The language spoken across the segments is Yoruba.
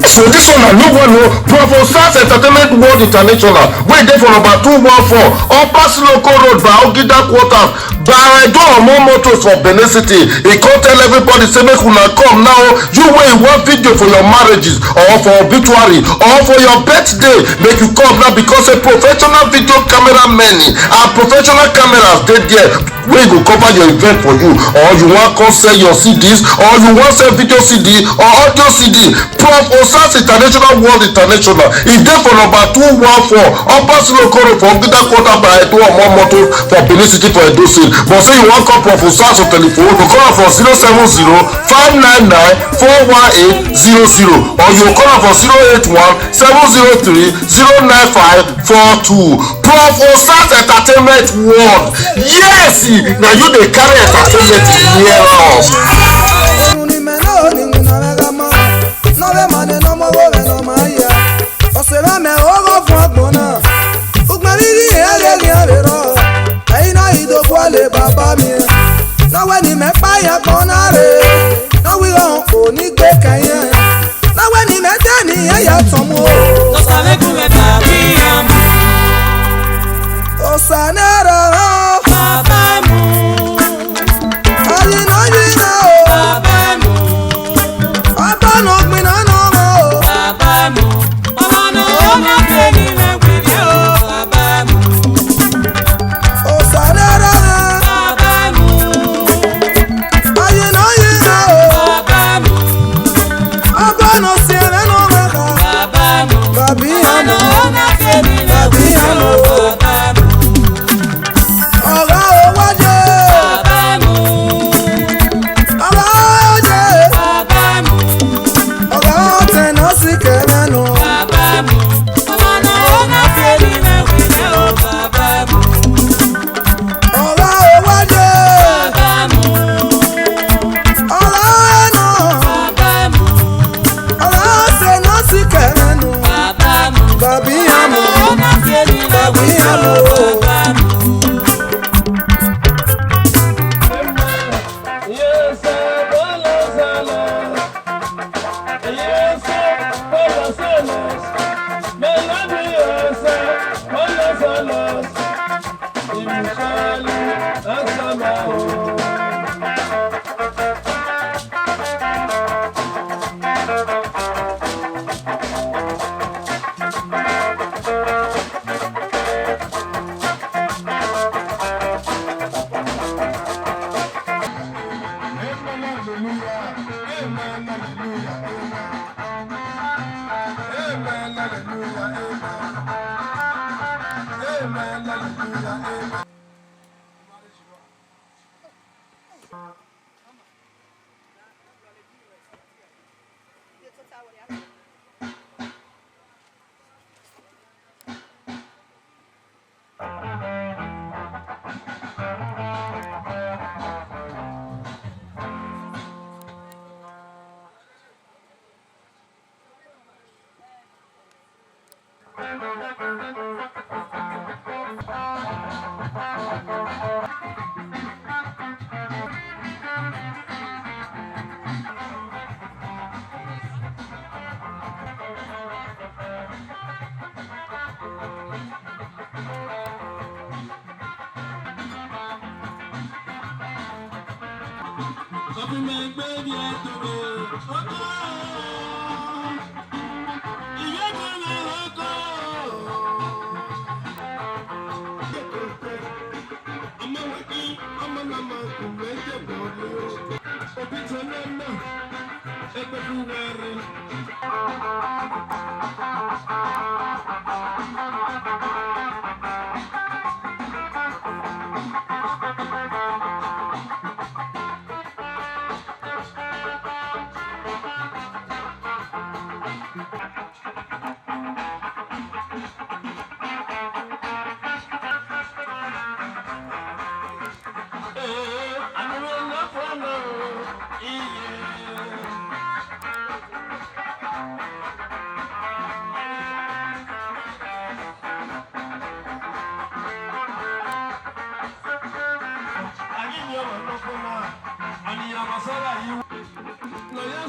So this one I no one know. Prof Osas Entertainment World International. Wey dey for number 214 Upper Siloko Road by Ogida Quarters by More Motors for Benin City. He come tell everybody say make una come now. You wey want video for your marriages or for obituary or for your birthday, make you come now because a professional video cameraman and professional cameras dey there wey go cover your event for you. Or you wan come sell your CDs or you wan sell video CD or audio CD. Prof Osas International World International. E dey for number 214 Upper Siloko Road for Ogida Quarters by More Motors for Benin City for Edo State. But say you wan call Prof Osas on telephone, you call am for 070-599-41800 or you call am for 081-703-09542. Prof Osas Entertainment World. Yes, na you dey carry entertainment near us. Baba mi na we ni me pa ya konare na we on oni gbe kayan na we ni me te ni ya tomo to sale ku me babi am o sanera baba mu ali no ni na baba mu baba no gbe na no baba mu baba no na pe ni me video baba mu o sanera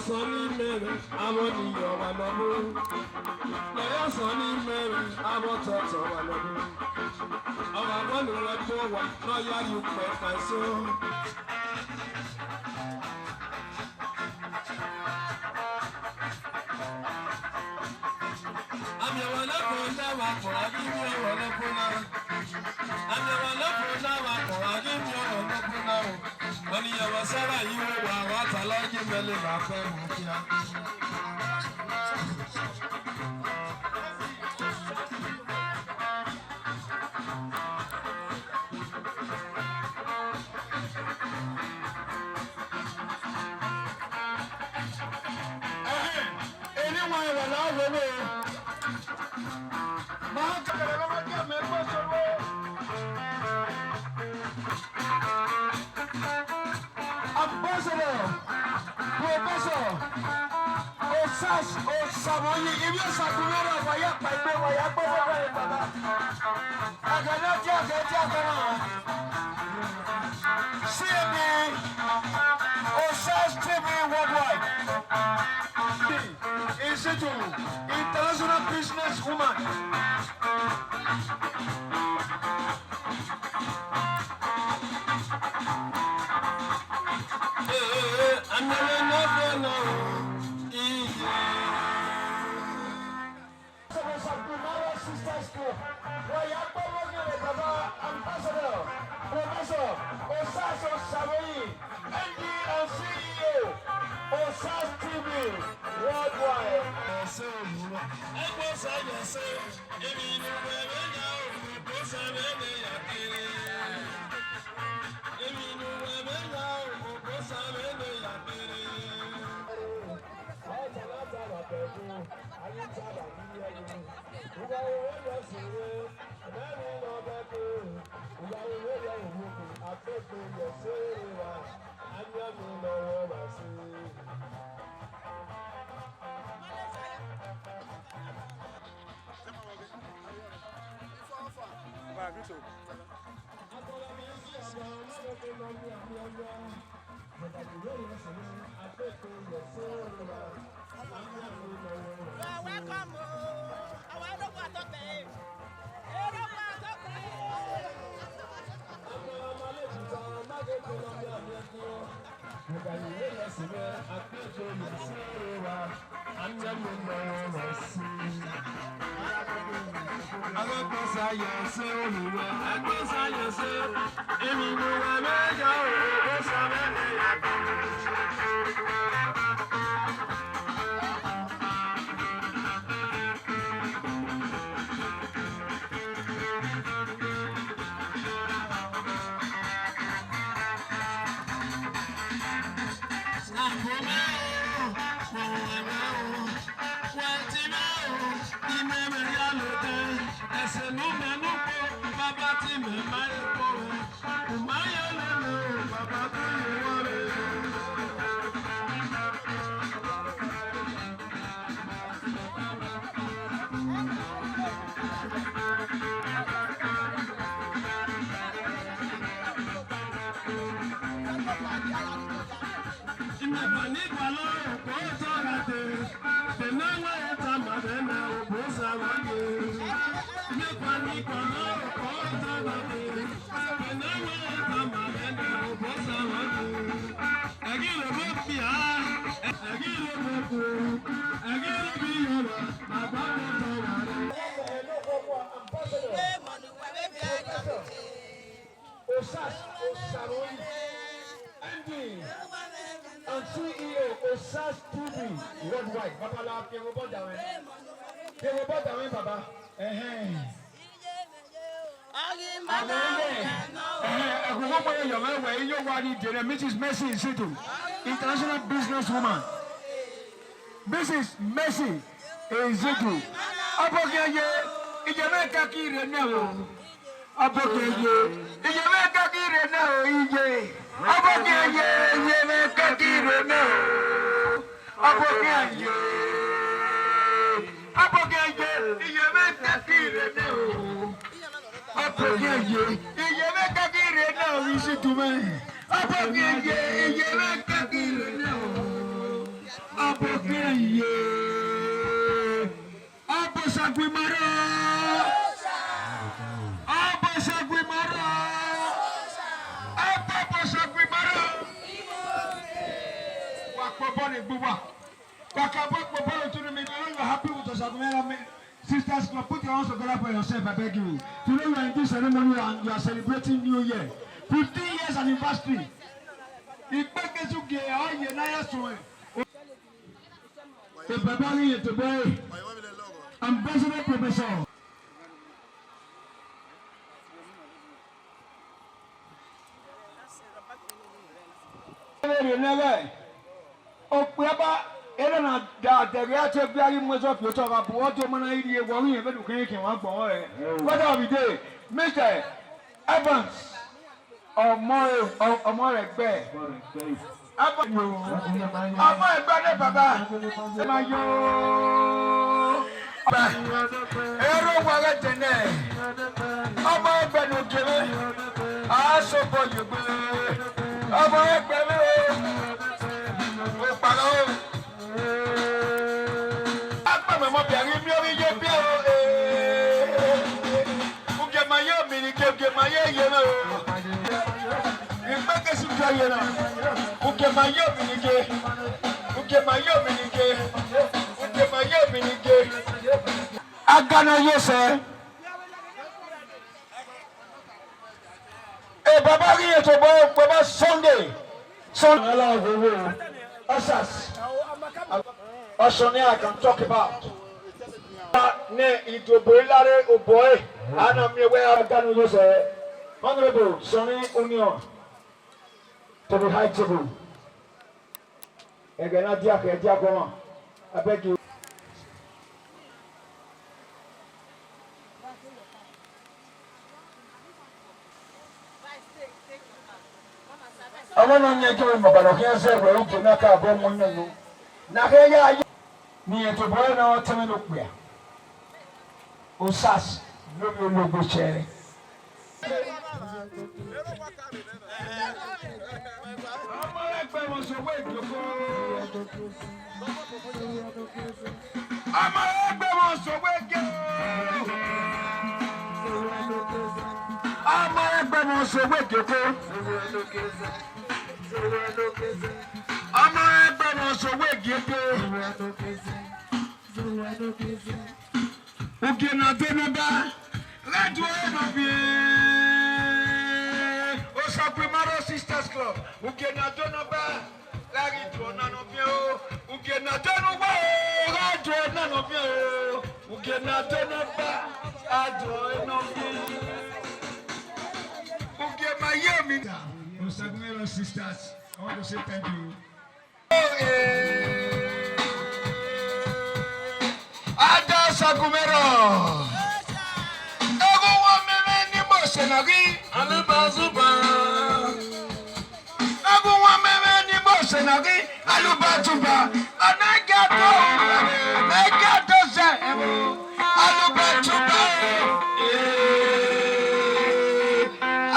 Sonny Mary, I'm on your one. Lawyer Sonny Mary, I'm on top of one. I'm going to let go of one. No, you quit my soul. I'm your one up on that one. I give you one up on now. I'm your one up on that one. I give you one up on now. When you were Sarah, you were what I like you, Melly, my friend. Anyone will now remove. Ambassador, Professor, Osas, Osaguimaro, if you Osaguimaro, why you Baba? I cannot see me, Osas TV worldwide. Institute, international businesswoman. Ambassador, Professor, Osas Osaguimaro, MD and CEO, Osas TV worldwide. Welcome. Osas Osaguimaro, MD and CEO Osas TV worldwide. Baba la ke wo boda we baba. Mrs. Mercy Situ, international businesswoman. Mrs. Mercy Situ. Abogaye, ijemeka kire now. Abogaye, ijemeka kire now. Abogaye, ijemeka kire now. Abogaye, ijemeka kire now. Abogaye, ijemeka kire now. Isitu me. Abogaye, ijemeka kire now. Abokiye. Osaguimaro. Osaguimaro. Osaguimaro. Wakobone buwa. Wakabok bobolo to me. You are happy with Osaguimaro. Sisters, put your hands together for yourself, I beg you. Today you are in this ceremony and you are celebrating New Year. 15 years anniversary. Ambassador Professor. Ena da ya che biari mo so pio to ba bo to mana iri e wo yin be du kan kin wa gbon e what of the day Mr. Evans ọmọ rẹ gbẹ ọmọ ẹgbẹ ní bàbá ẹ máa yọ ẹrọ wàrẹ tẹnẹ ọmọ ẹgbẹ ní òkèlè àásopọ yògbé ọmọ ẹgbẹ mi ò pàrọ o. Mama biari mi ori ye bi o uge maye mi ni ke maye ye na o igbeke su ke ye na uge maye mi ni ke uge maye mi ni ke uge maye mi ni ke agana ye se e baba ri e to baba Sunday ala wo Osas Oshoni I can talk about. Ne itobolare oboy ana mi we aganu yo say Honorable Sonny Union to the high table. Egena dia ke dia go I beg you. Awana nye ke mo balo ke se we unto na ka bo mo nyu. Na ke ya ni etoboy na o teme no kpia. Osas no go chere. Osaguimaro Sisters Club. Ugena donoba. Lari to nanobio. Ugena donoba. Radro nanobio. Ugena donoba. Adro nanobio. Ugema yemi. Osaguimaro Sisters. I want to say thank you. Ada Osaguimaro. Senagi alubazuba aguwa meme ni bo senagi alubatuba anagato se alubatuba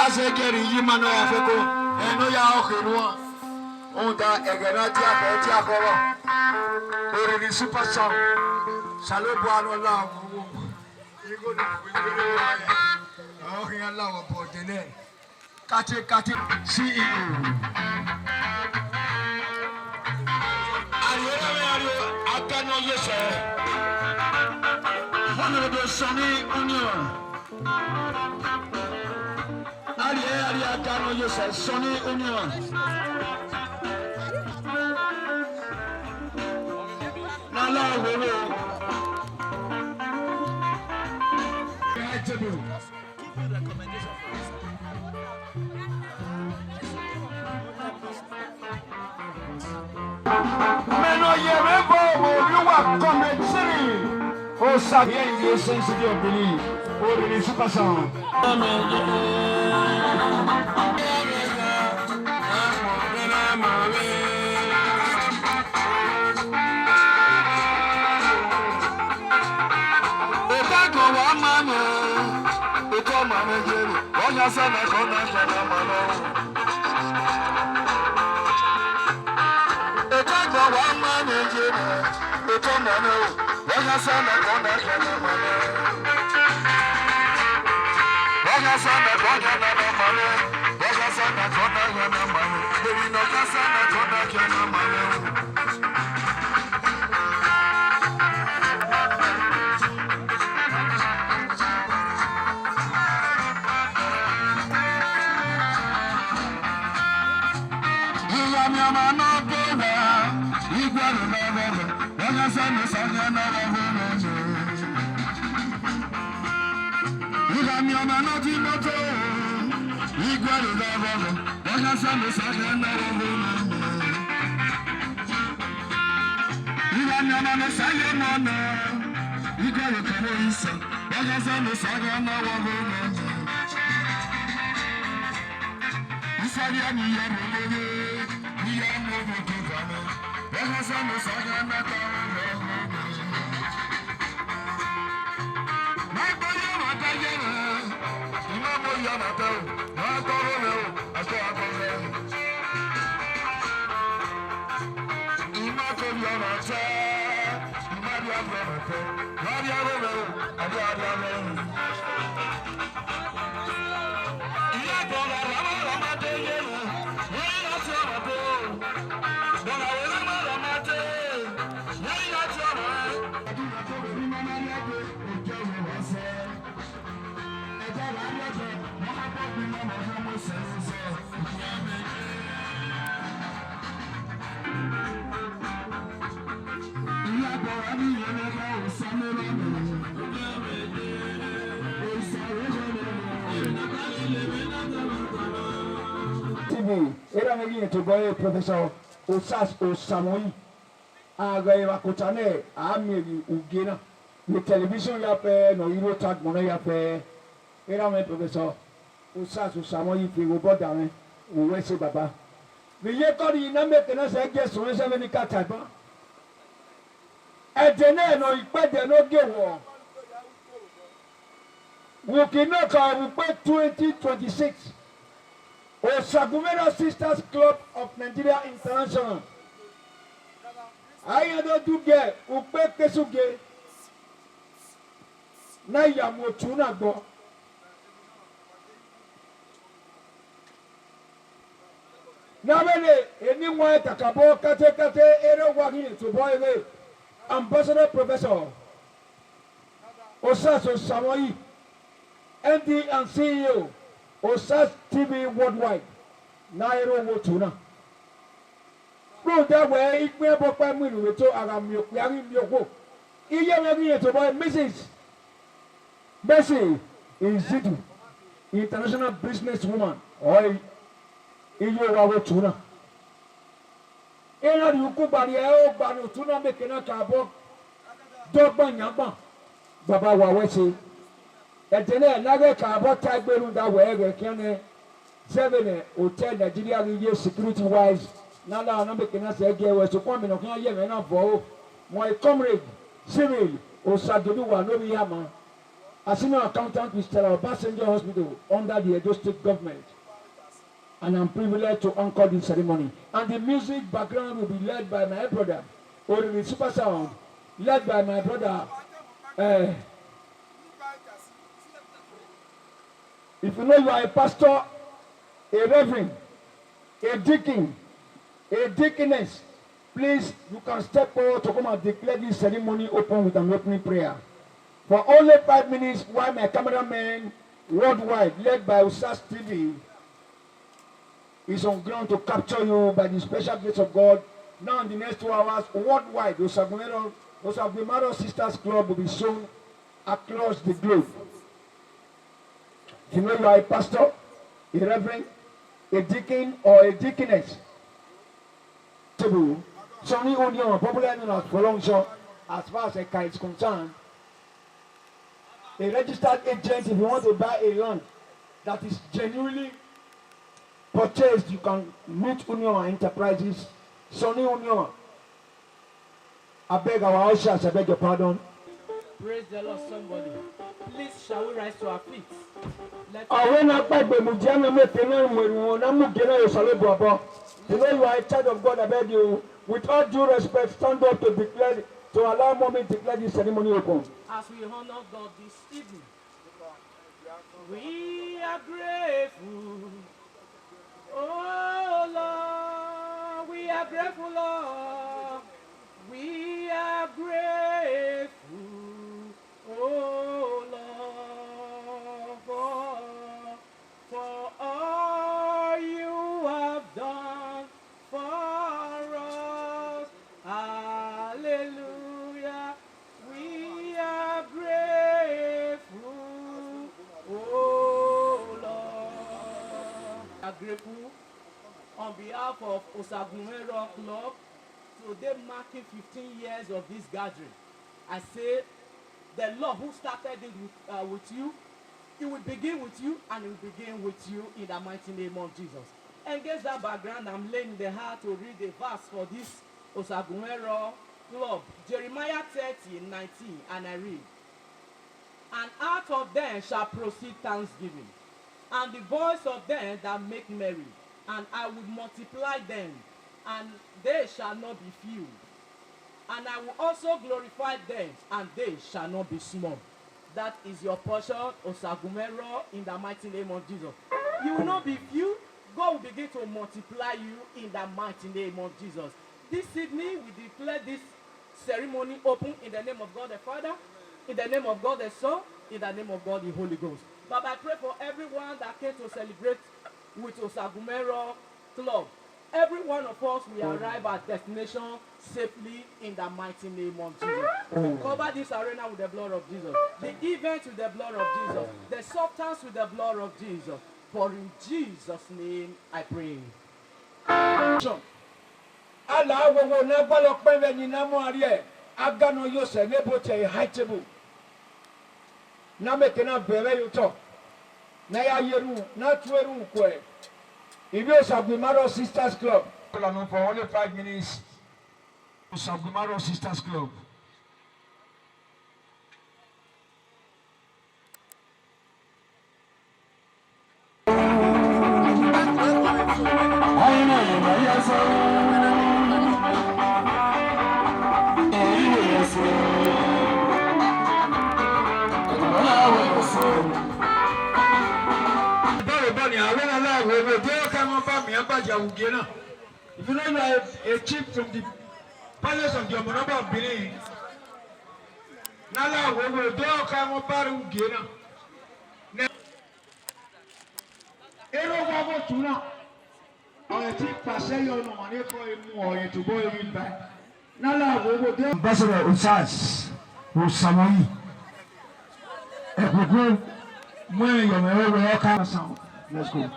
azekeri yimano afeko eno ya okeruwa onda egera ti akoro ori ni super song salobo anola wo igo ni oh, he allow about the name. Kati CEO. Agano Yese. Honorable Sonny Union. Ali Agano Yese. Sonny Union. Nala Wero. Meno Yerebo, you are coming city. Osaguimaro, the essence of Benin. Oh, the super song. One man. TV, era negi to boy Professor Osas Osamoi. Aga eva kotane amiri ugena. The television ya pe no iro tag mono ya pe. Era me Professor Osas Osamoi fi go boda me. O we se baba. Me ye ko ri na me kena se ge so se me ni kata ba. Edene no ipede no ge wo. We cannot come 2026. Osaguimaro Sisters Club of Nigeria International. I don't do get upe kesuge. Na ya motuna go. Na bele anyone takabo kate ere wagi to boy Ambassador Professor Osas Osamoi, MD and CEO Osas TV Worldwide. Nairo Wotuna. Bro, that way, it may be a family with two Aramio, Yari, Iya to buy Mrs. Bessie is Zidu, international businesswoman, or Iyo Wotuna. Ena yuko barrier, Bano Tuna Mekena Cabo, Dogban Yamba, Baba Wawesi. And then another Cabo tag that way, can 7 hotel Nigeria security wise. Nala anambe kena se ge we so kwame no kan ye me na bo my comrade Cyril Osaguimaro no bi ama asino accountant with Stella Passenger Hospital under the Edo State government, and I'm privileged to anchor the ceremony, and the music background will be led by my brother or the super sound led by my brother if you know you are a pastor, a reverend, a deacon, a deaconess, please, you can step forward to come and declare this ceremony open with an opening prayer. For only 5 minutes, while my cameraman worldwide, led by Osas TV, is on ground to capture you by the special grace of God. Now, in the next 2 hours, worldwide, Osaguimaro Sisters Club will be shown across the globe. If you know you are a pastor, a reverend, a deacon, or a deaconess, Sonny Onion, popular known as Prolongation, as far as a car is concerned, a registered agent, if you want to buy a land that is genuinely purchased, you can meet Union Enterprises, Sonny Union. I beg our ushers, I beg your pardon. Praise the Lord, somebody. Please, shall we rise to our feet? I went back by Mudiana Mekena when you are a child of God, I beg you, With all due respect, stand up to allow mommy to declare this ceremony open. As we honor God this evening, we are grateful. Oh Lord, we are grateful, Lord. We are grateful. Oh Lord, for all you have done for us. Hallelujah. We are grateful. Oh Lord. We are grateful on behalf of Osaguimaro Club, today marking 15 years of this gathering. I say, the Lord who started it with you, it will begin with you and it will begin with you in the mighty name of Jesus. Against that background, I'm laying the heart to read the verse for this Osaguimaro Club. Jeremiah 30:19, and I read, and out of them shall proceed thanksgiving, and the voice of them that make merry, and I will multiply them, and they shall not be few. And I will also glorify them, and they shall not be small. That is your portion, Osaguimaro, in the mighty name of Jesus. You will not be few. God will begin to multiply you in the mighty name of Jesus. This evening, we declare this ceremony open in the name of God the Father, in the name of God the Son, in the name of God the Holy Ghost. But I pray for everyone that came to celebrate with Osaguimaro Club. Every one of us will arrive at destination safely in the mighty name of Jesus. Cover this arena with the blood of Jesus. The event with the blood of Jesus. The substance with the blood of Jesus. For in Jesus' name I pray. Allah wo na gbalo pe ni na mo ari e agano yo se nebo che high table. Na me ke na bere yo to. Na ya yeru na tueru ko e. If you Osaguimaro Sisters Club. For only 5 minutes. Osaguimaro Sisters Club. If you know you are a chief from the palace of the Omonaba of Benin, Nala will do come baru gena. Ero babo tuna. Our chief pasel yo no mane ko emu o ye to boy win by. Nala will do Ambassador Osas, Osamoyi. Ekoko mo yo me o we ka sound. Let's go.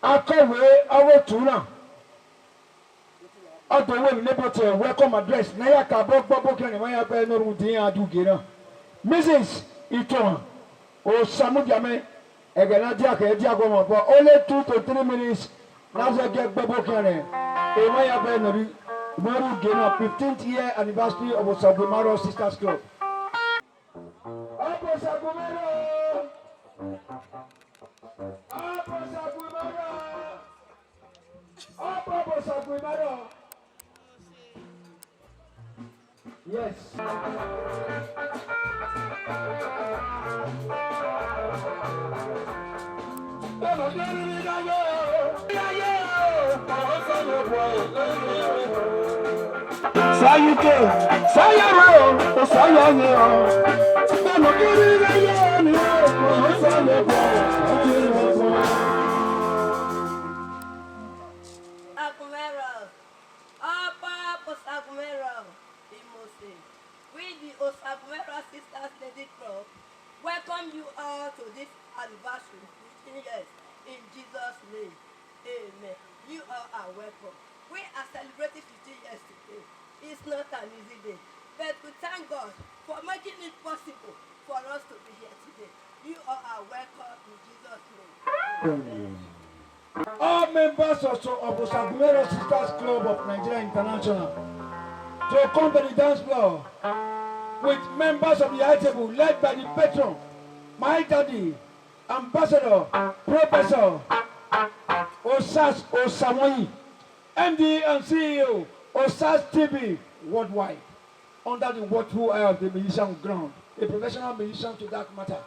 Akọ̀wé Awotuna ọdọwọ neighborhood welcome address na ya ka bọ gbọ bókè ni wọn yà pẹ n'oru dín adúgé náà Mrs. Itohan Osamudiame ẹgbẹ̀rún díẹ̀ kẹ́ díẹ̀ kọ́ mọ̀ bọ́ only 2 to 3 minutes n'azọ gẹ gbọ bókè ni èèmọ̀ yà pẹ n'oru gé náà 15th year anniversary of Osaguimaro Sisters Club. Osaguimaro. Yes. Sayuke, sayaro, sayanye o. Bano kiri gaye ni o, sayabo, sayabo. Osaguimaro, Upper Osaguimaro, Imose. We the Osaguimaro Sisters Lady Prof welcome you all to this anniversary 15 years in Jesus' name. Amen. You all are welcome. We are celebrating 15 years today. It's not an easy day, but we thank God for making it possible for us to be here today. You all are welcome in Jesus' name. Amen. All members also of Osaguimaro Sisters Club of Nigeria International to come to the dance floor with members of the high table led by the patron, my daddy, Ambassador, Professor Osas Osamoyi, MD and CEO, Osas TV Worldwide, under the watchful eye of the musician ground, a professional musician to that matter.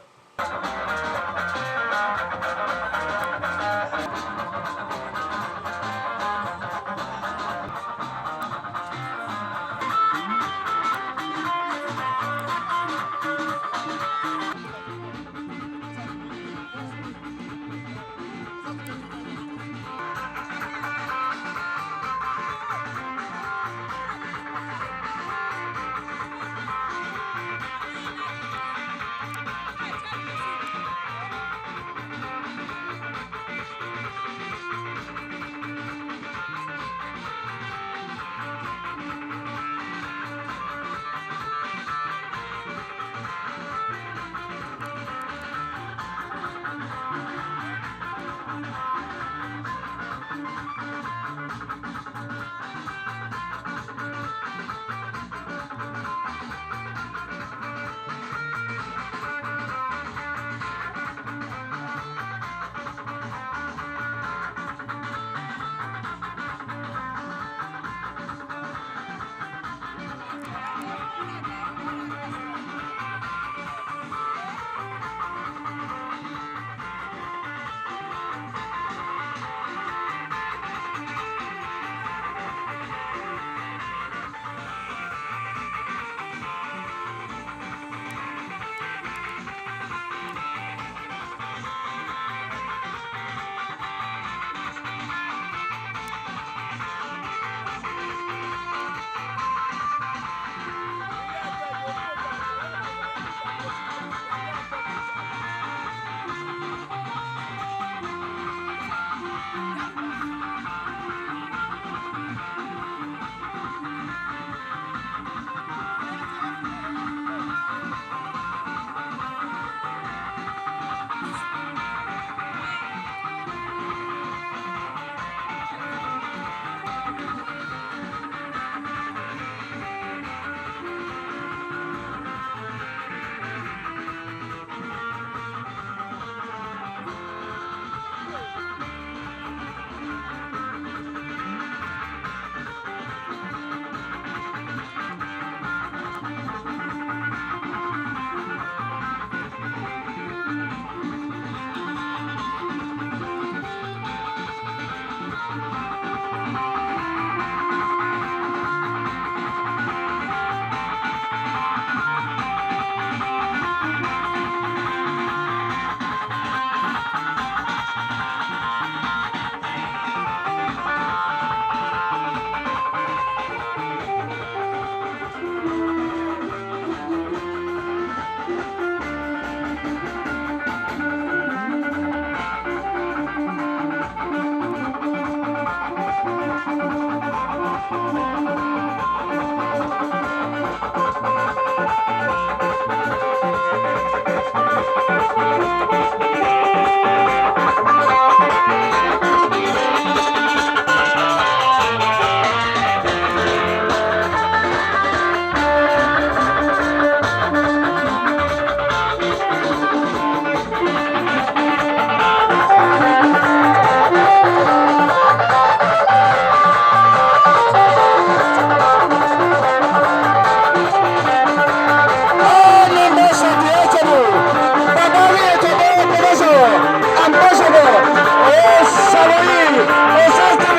Savoy, Osas TV,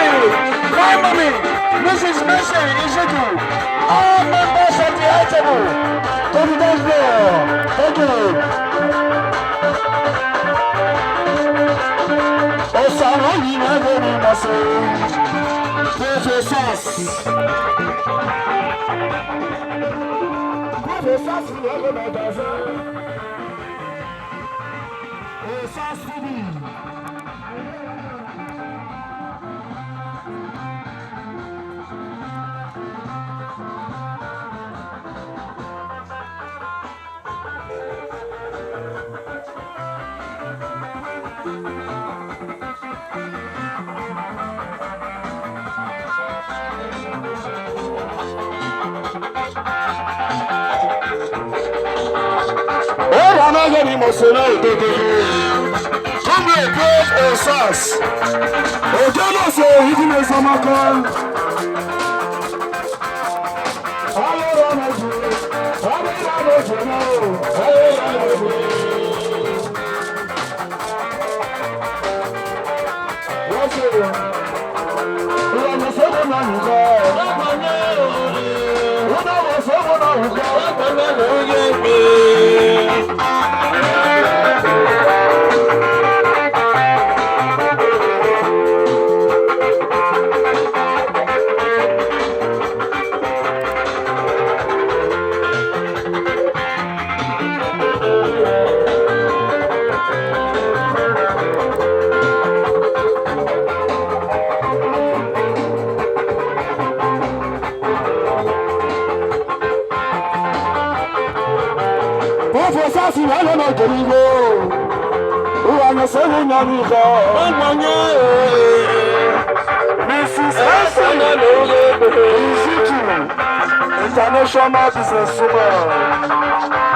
my mommy, Mrs. Mercy Izuku, all members of the high table. President Mayor, thank you. Osaguimaro ni Maso, Prof. Osas. Prof. Osas ni ẹgbẹ́ mẹ́ta ṣe. Osas TV. Ni Mosela Ododo. Come here, Prof. Osas. Ojo no so ìdílé Samaka. Ayọ̀rọ̀ méjì, ayọ̀rọ̀ méjì náà, ayọ̀rọ̀ méjì. Wọ́n ṣe ìrọ̀lẹ́ sọ́wọ́ náà nìkan. Wọ́n náà wọ́n sọ́wọ́ náà nìkan. Wọ́n náà ló yẹ gbé. Osas wà lọ́nà ìgbèríko, ìwà àyànṣẹ́wò náà ní ìkọ́. Ọgbọ̀n yẹn Mrs. Ẹ̀sán Izuku, international business woman.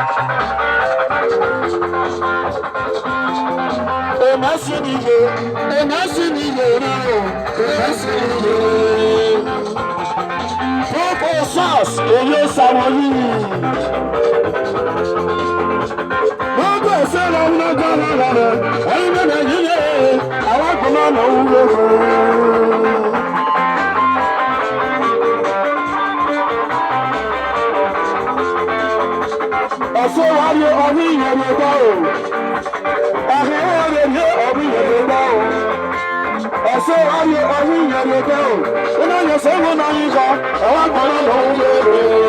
Èmásì nìyẹ náà, èmásì nìyẹ. Prof. Osas, èyí sàwọn yìí. Gbogbo ẹsẹ̀ lọ́wọ́ náà gbọ́dọ̀ lọ́rọ̀, ẹ̀yin náà Nàìjíríà, àwọn àgbọ̀nà náà wúlò fún un. Ẹ̀sẹ̀ wa ni ọ̀bí ìyẹn lè gbọ́ o, ẹ̀hìn wa lè ní ọ̀bí ìyẹn lè gbọ́ o. Ẹ̀sẹ̀ wa ni ọ̀bí ìyẹn lè gbọ́ o, iná yẹn sẹ́wọ́n náà yín kọ́, àwọn àgbọ̀nà náà wúlò fún un.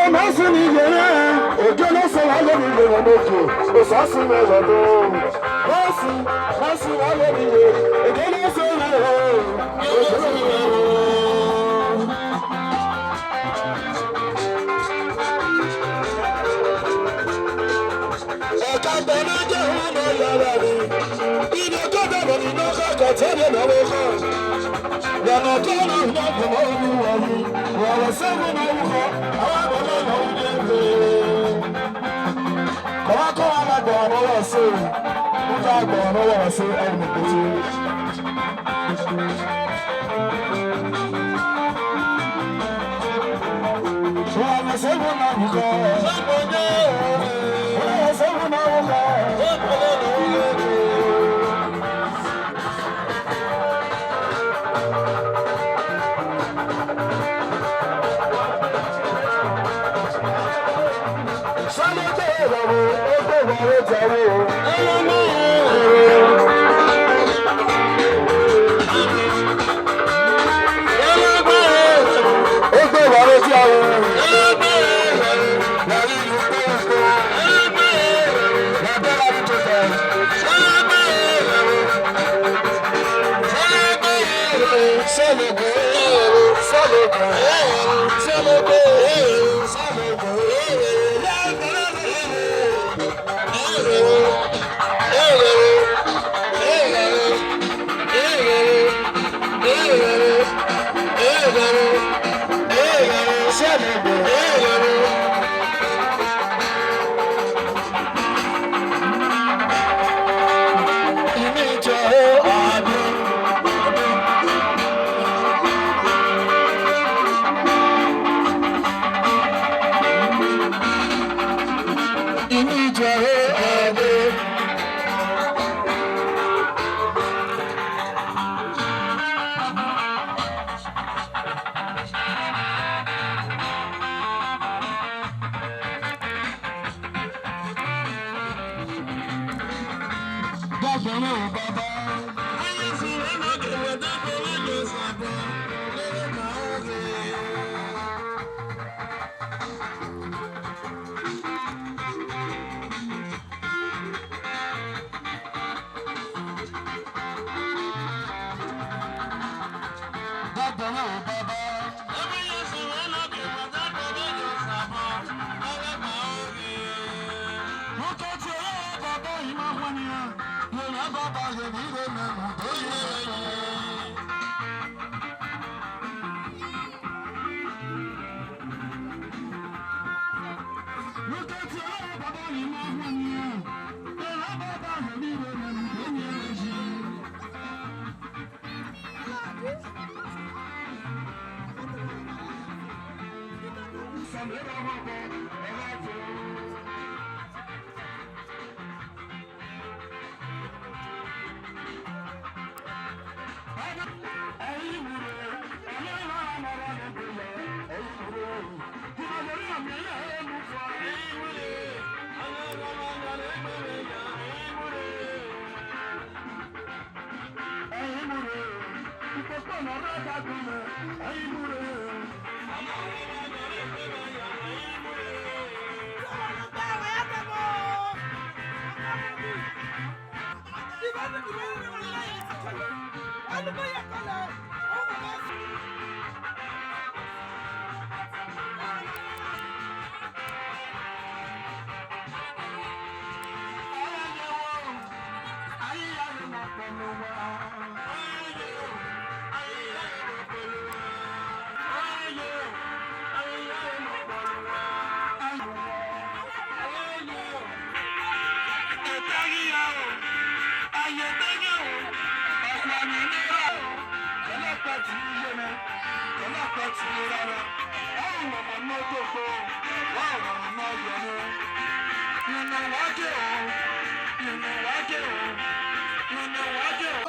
Èmásì ni ìyẹn náà. Ojo no so wa le mi le won ojo, Osas me wa do. Masi wa le mi le, ojo no so wa le, ojo no mi le. Eka bena je hu no ya wa ni, ino ko da bo ni no ka ko te le no wo ko. Ya no ko na mo ko mo ni wa ni, wa wa se mo na wo ko, awa bo na wo ni le. Kọ́wákọ́ wa máa gbọ̀ ọ̀rọ̀ wọ̀ sí i, wọ́n fẹ́ gbọ̀ ọ̀rọ̀ wọ̀ sí ẹ̀yìn ìpèsè. Wọ́n á sẹ́gun náà nìkan. Wọ́n á sẹ́gun náà wọ́n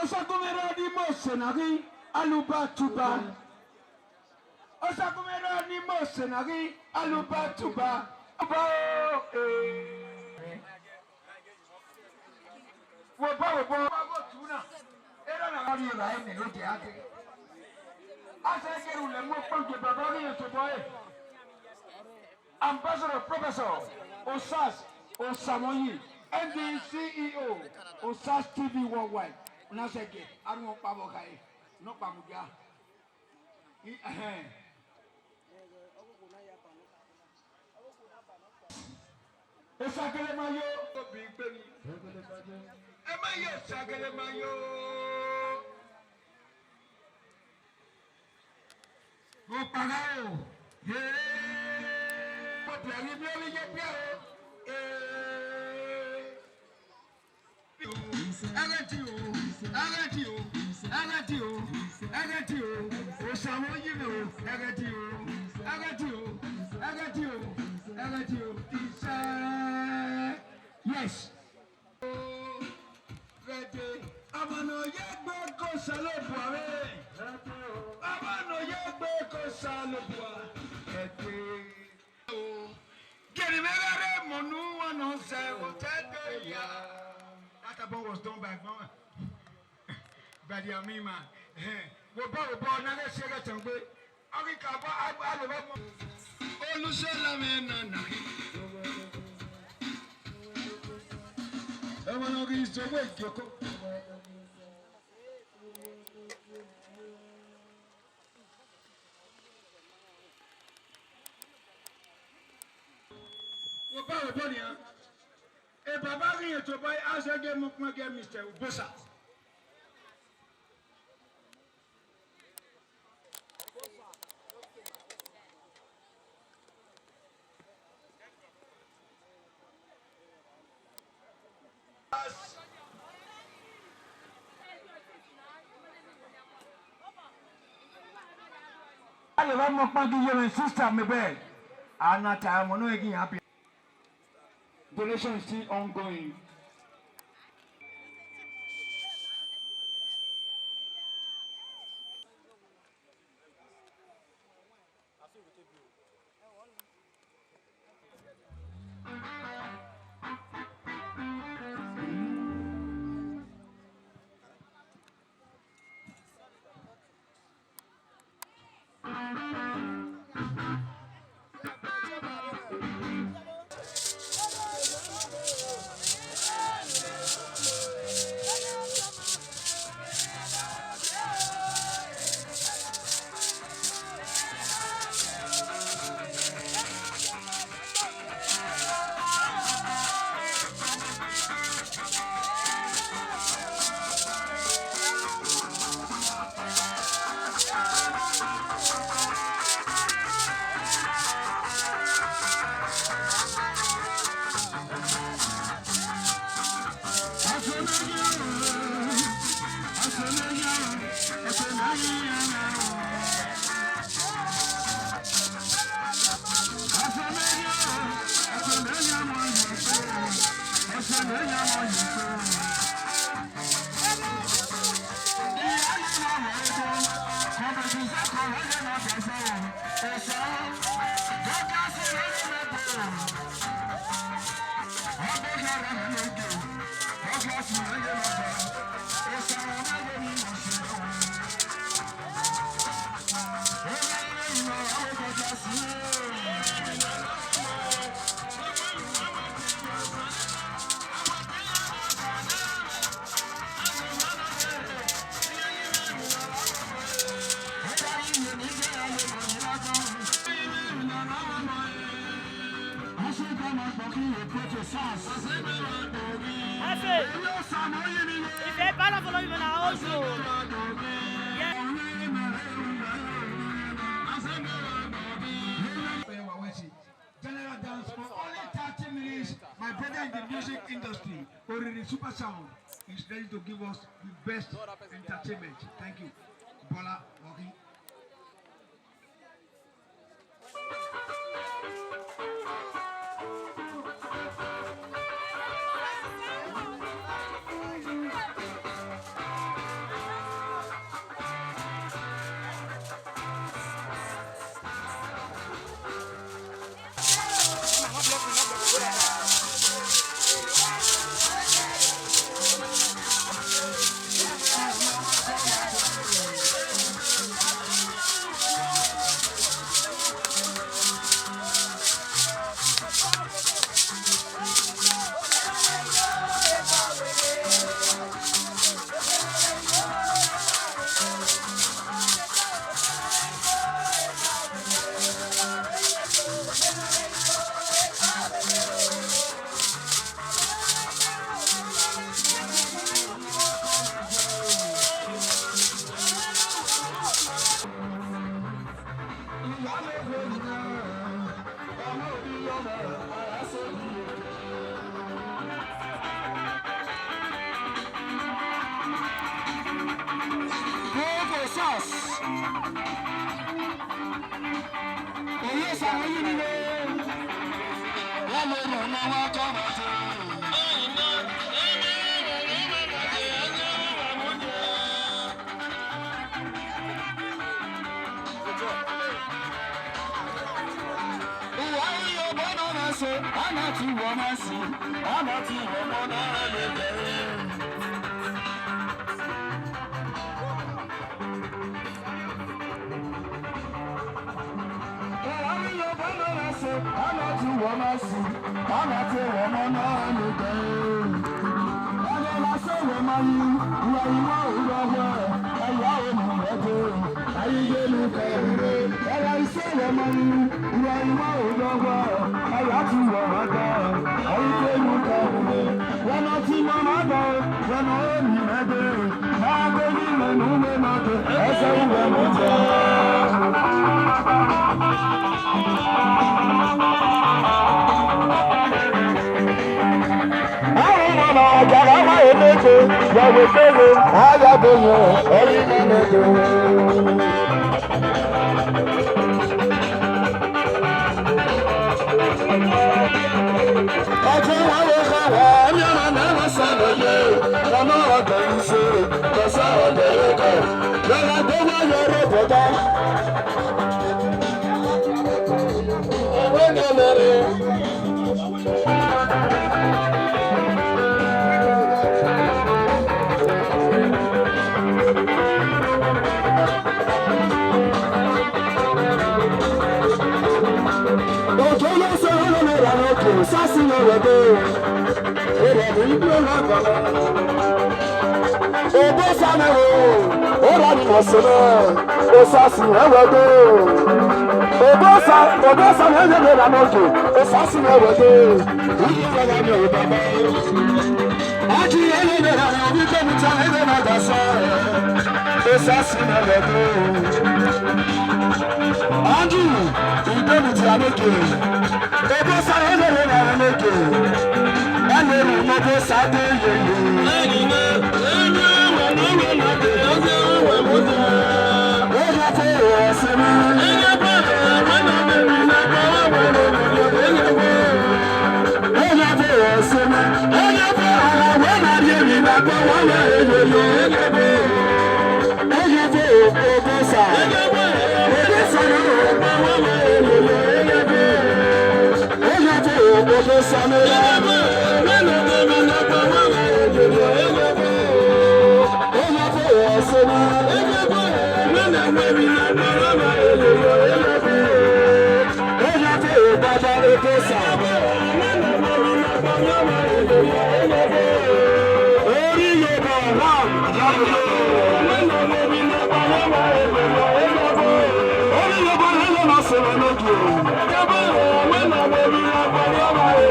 Osaguimaro ni mo senari alubatuba. Osaguimaro ni mo senari alubatuba. Wo ba tuna. Era na ngari ra ni lo je ate. Asa keru le mo panke baba ni to boy. Ambassador Professor Osas Osamoyi, MD CEO Osas TV Worldwide. Unaseke aru pa bokai no pa muja. Esagele mayo bi pe mi. E mayo sagele mayo. Mo pagao. Pẹ̀lú bí ó lè jẹ́ pé yes. Amano yegbe ko salo buare. Amano yegbe ko salo buare. That about was done by Mama. By the Amima. We bought another cigarette and we a Bavarian to buy as a game of my game, Mr. Osas. I love my mother, sister, my bed. I'm not happy. Donation is still ongoing. Il fait pas la volonté de la hausse. General dance for only 30 minutes. My brother in the music industry, already super sound, is ready to give us the best entertainment. Thank you. Bola, walking. Osas. Oyes àwọn yìí nílé. Wọ́n lè ràn náà wá kọ́ bàtà. Ìwà yìí ọ̀bọ náà máa ṣe, àná tí wọ́n máa ṣe, àná tí wọ́n mọ́ náà lè bẹ̀rẹ̀. Ọ̀nà tí wọ́n máa sùn, ọ̀nà tí wọ́n mọ́ náà lè bẹ̀rẹ̀. Ẹni lásán wọ́n máa yí, ìwà ìwà òwúrọ̀ ẹ̀yà òmù ẹ̀jẹ̀, ayíyélu kẹ̀rẹ̀. Ẹ̀yà iṣẹ́ wọ́n máa yí, ìwà ìwà òwúrọ̀ ẹ̀yà tí wọ́n máa dọ̀, ayíyélu kẹ̀rẹ̀. Wọ́nà tí wọ́n máa dọ̀, wọ́nà òmù ẹ̀jẹ̀, máa gbé ní mẹ́nu mẹ́nu ẹ̀ṣẹ̀ ìwẹ̀ mọ́ jẹ́. Ọjàrà máa ń méje, yọ̀wé fèrè, ayábẹ̀yẹ, ẹ̀yìn mẹ́mẹ́jọ. Ọjọ́ wáyé kọ̀wọ́, ẹ̀mí ọ̀nà náà sàlàyé, ọmọ ọ̀dọ̀ ìṣe, kọ̀sá ọ̀dọ̀ ẹ̀kọ́, lọ́la tó wáyé rẹ̀ bọ̀dá. Owó ní ọmọrin. Sasi na webe, ere ni ibi na gana. Obo sana wo, ora ni mosana. Osasi na webe, obo sa na webe na moto. Osasi na webe, ibi na gana o baba. Aji ele na na obi ko muta ele na dasa. Osasi na webe. Aji ibe muta meke. Obo sa ele na meke. Ane ru mobo sa de yeye. Eni na wa na de oze wa moto. Oja te osimi. Enya pa wa na me na pa wa na de enya po. Oja te osimi. Enya pa wa na de na pa wa na enya po. Oja te obo sa. Enya pa obo sa na pa wa na enya po. Oja te obo sa na When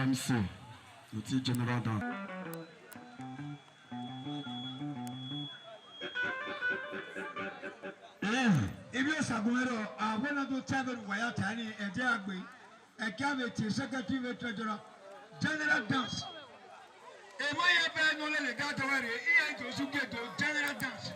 MC, outil général dans. Ebi Osaguimaro, when I do travel, why tiny a diagwe, a cabbage, secretary, treasurer, general dance. A Maya band only got away, he to get to general dance.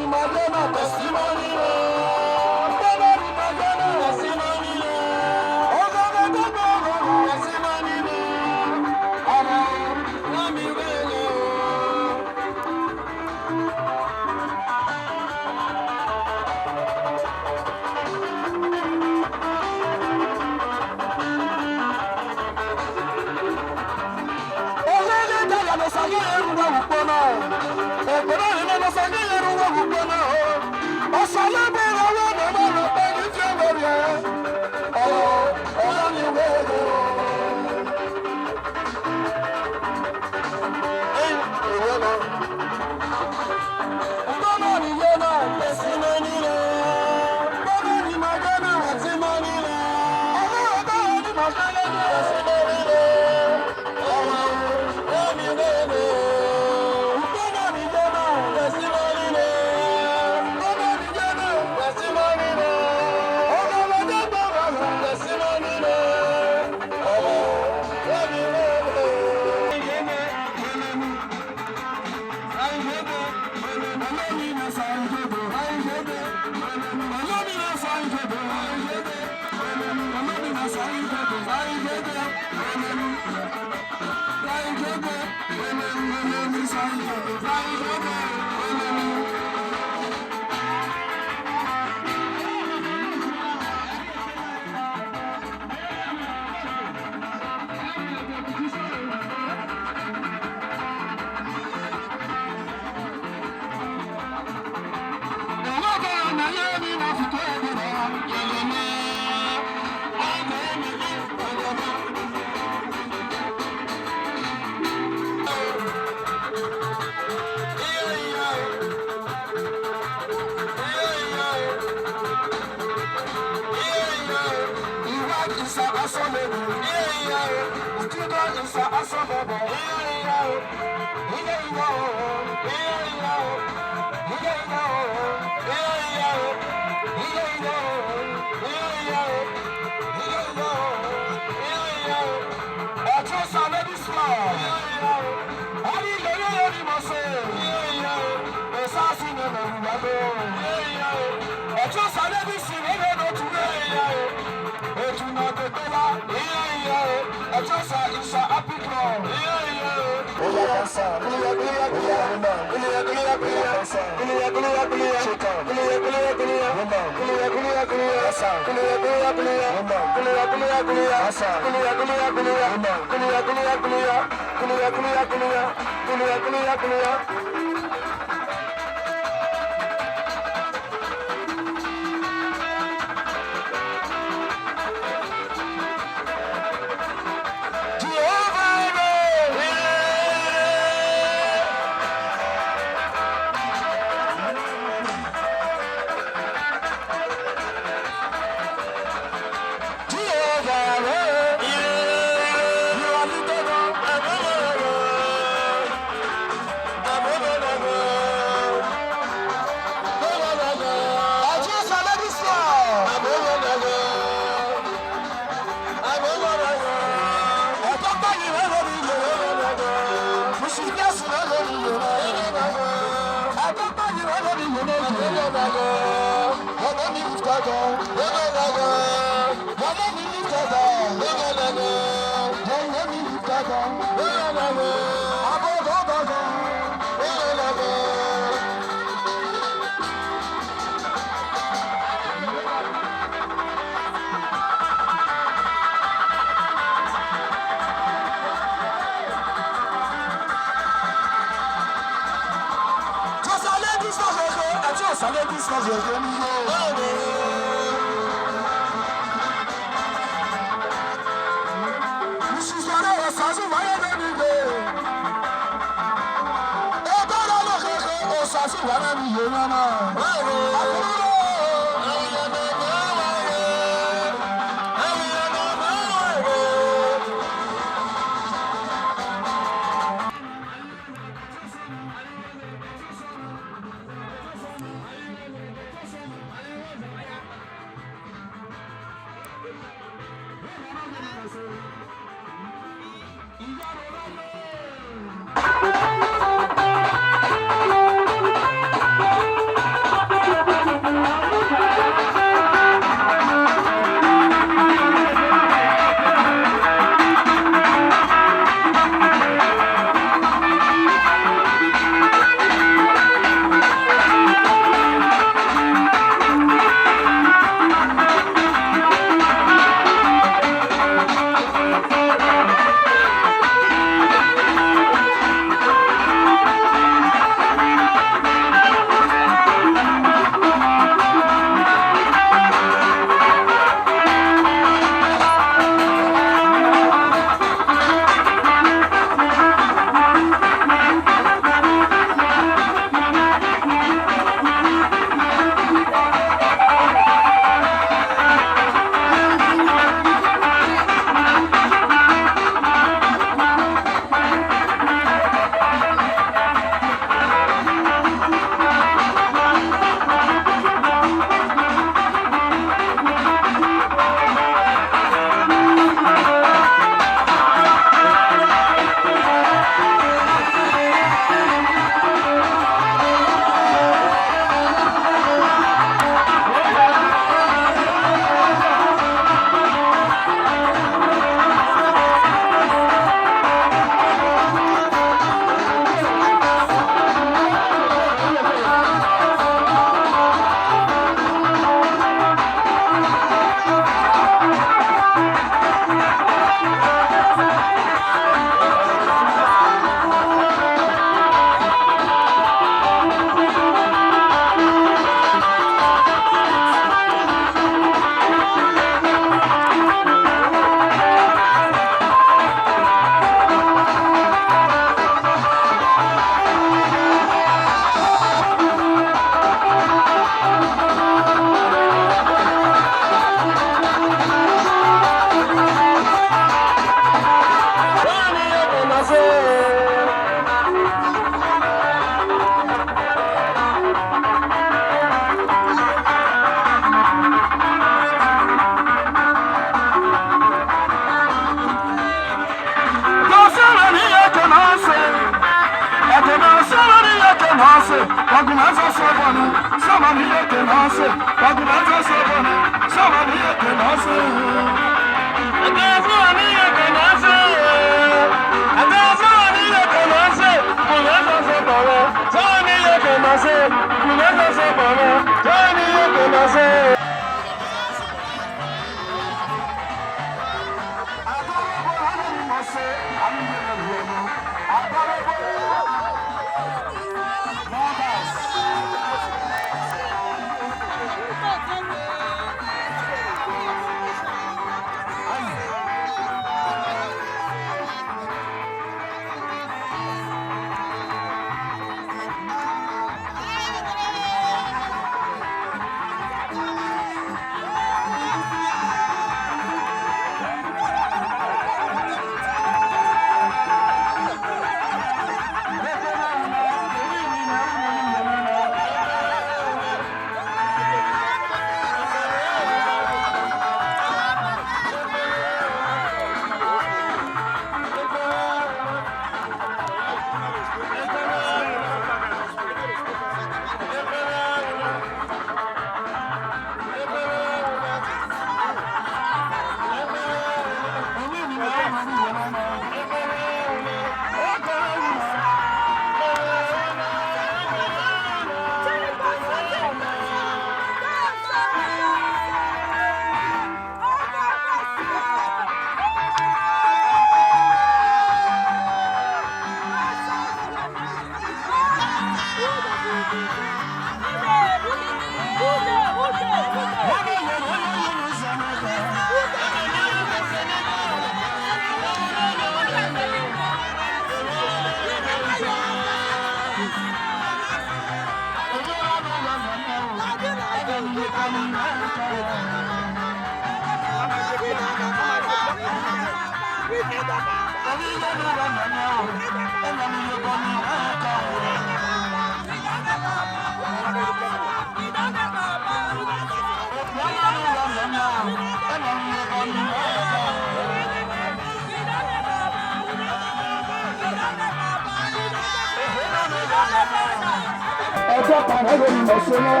Ọjọ́ kan náà ló ń lọ sí náà,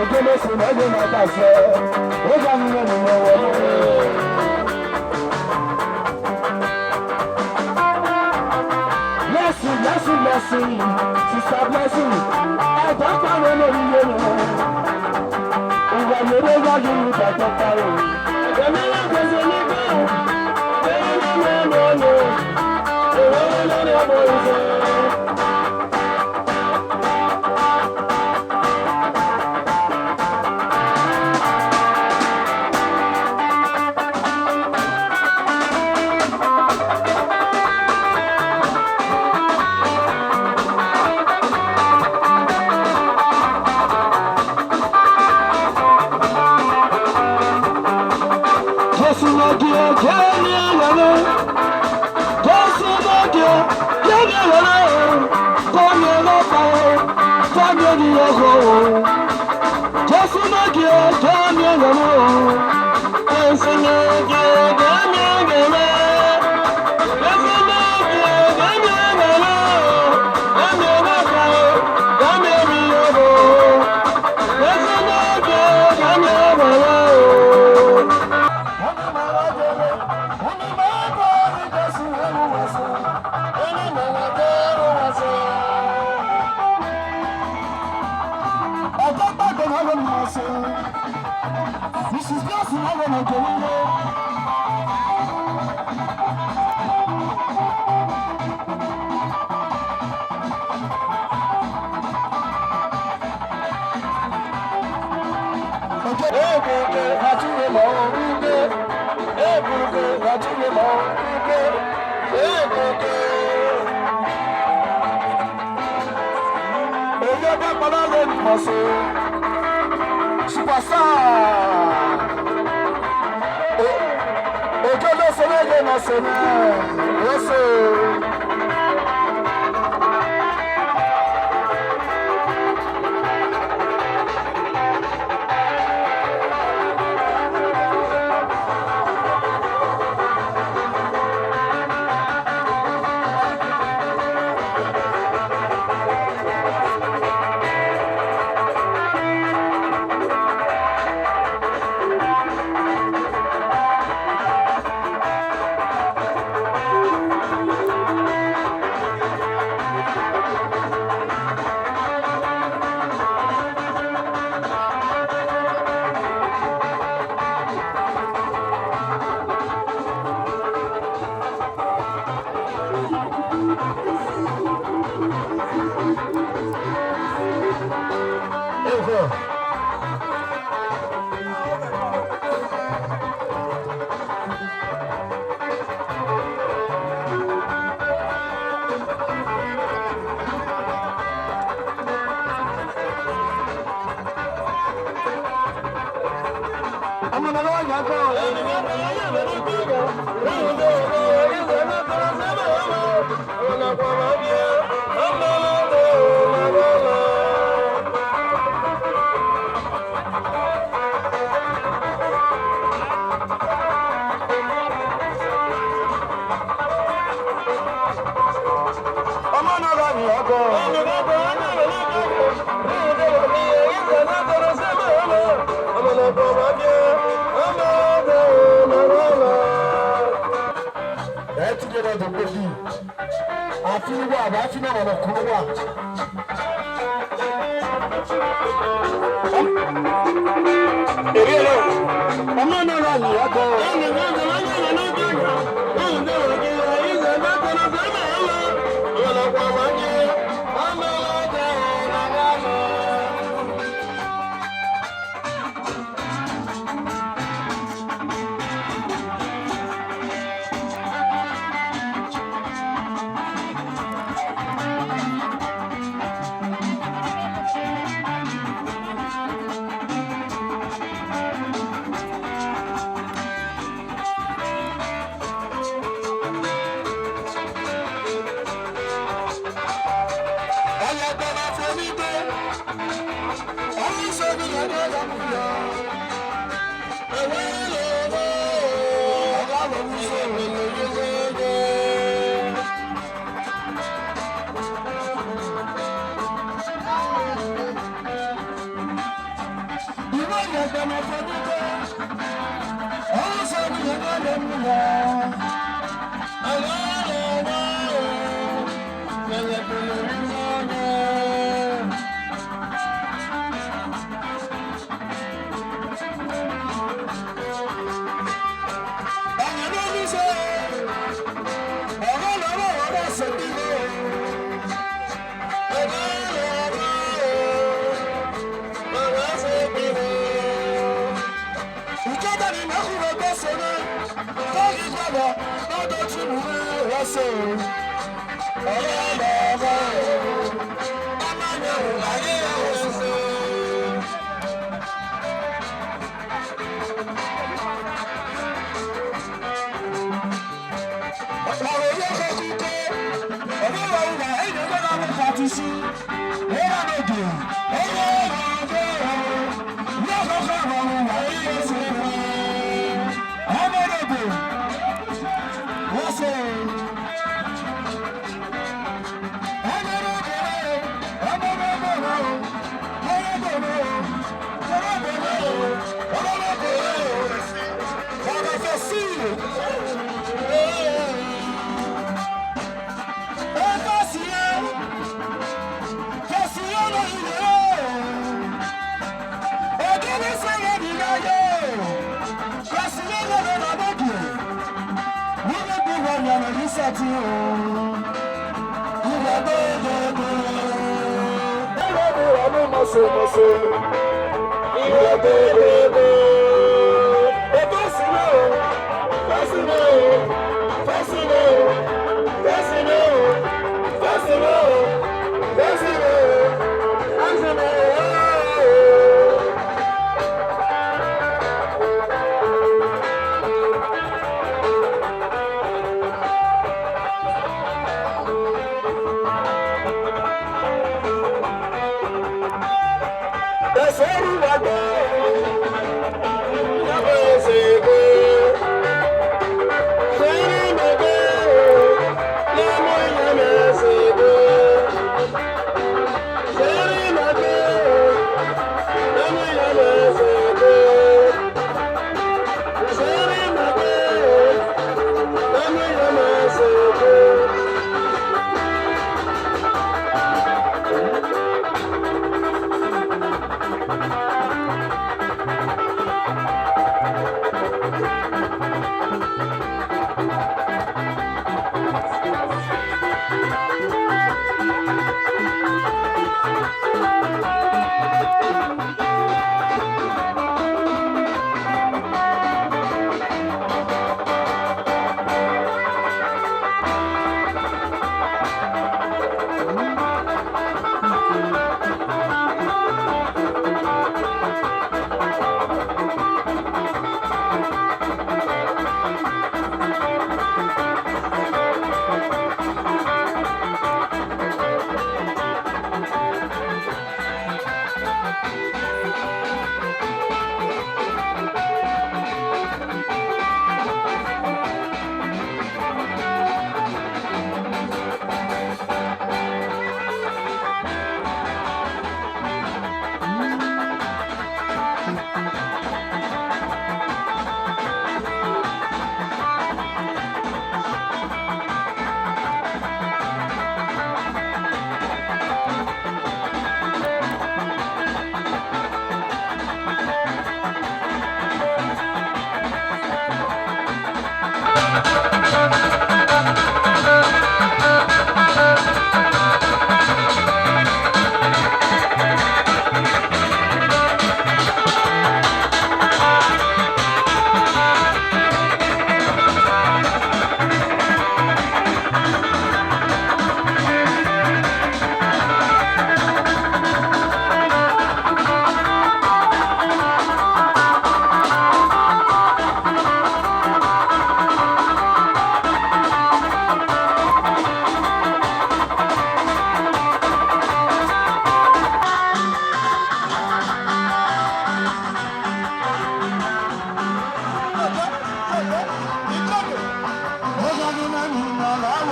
ojú ló sì náà ló máa dàsẹ́, ó bá mi lẹ́nu lọ́wọ́ lọ́wọ́. Blessing, blessing, blessing, sister blessing, ẹ̀jọ̀ kan ló lórí yé mi. Ìwà lórí wájú mi bàtọ̀ parí. Èmi náà gbèsè nígbà, èmi náà lọ́nà, èmi náà lọ́nà ọmọ ìṣẹ́. Mrs. Blessing, I want to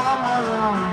Osaguimaro,